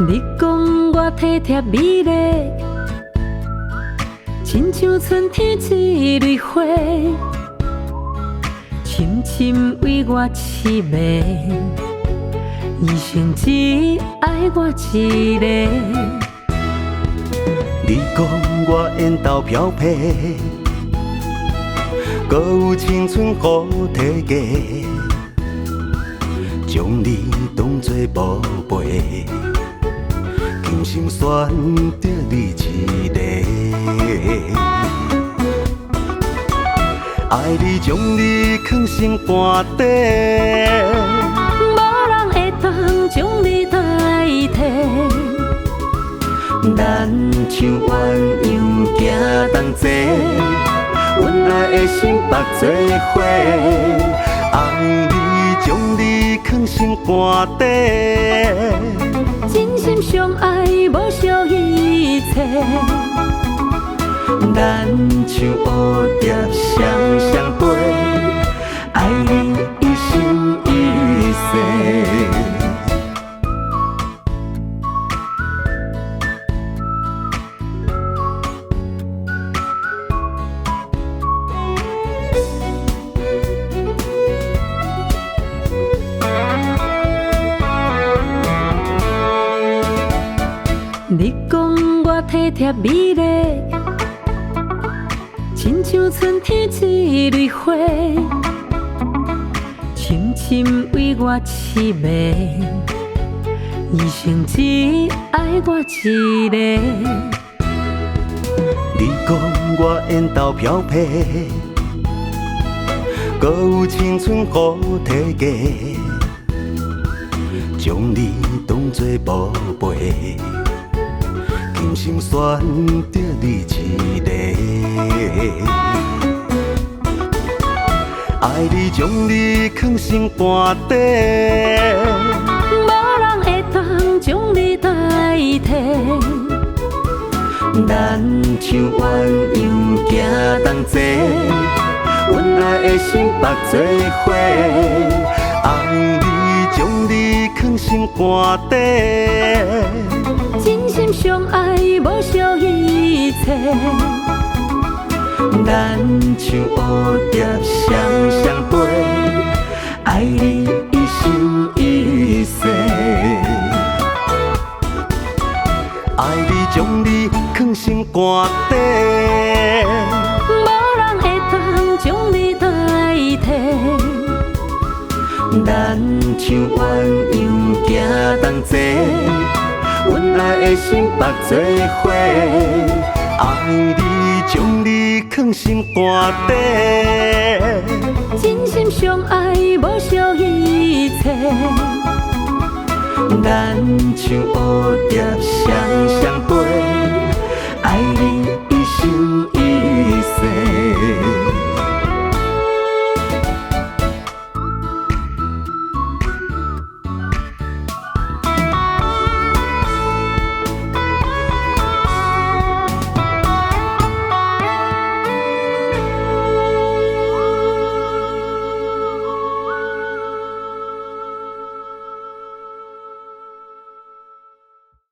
你讲我体贴美丽，亲像春天一蕊花，深深为我痴迷，一生只爱我一个。你讲我缘投漂泊，搁有青春可体价，将你当作宝贝，今生选择你一个。爱你将你藏心肝底，无人会当将你代替。咱像鸳鸯行同齐，阮爱的心绑做伙，爱你将你藏心肝底，真心相爱无惜一切。咱像蝴蝶双双飞，爱你一生一世。你讲我体贴美丽，亲像春天一蕊花，深深为我痴迷，一生只爱我一个。你讲我缘投漂泊，搁有青春可体价，将你当作宝贝，今生选择你一个。爱你将你藏心肝底，无人会当将你代替。咱像鸳鸯行同齐，阮爱的心绑做伙，爱你将你藏心肝底，真心相爱无惜一切。咱像蝴蝶双双飞，爱你一生一世。爱你将你藏心肝底，无人会当将你代替。咱像鸳鸯行同齐，阮爱的心绑做伙，爱你将你藏心肝底，真心相爱无惜一切。咱像蝴蝶双双飞，爱你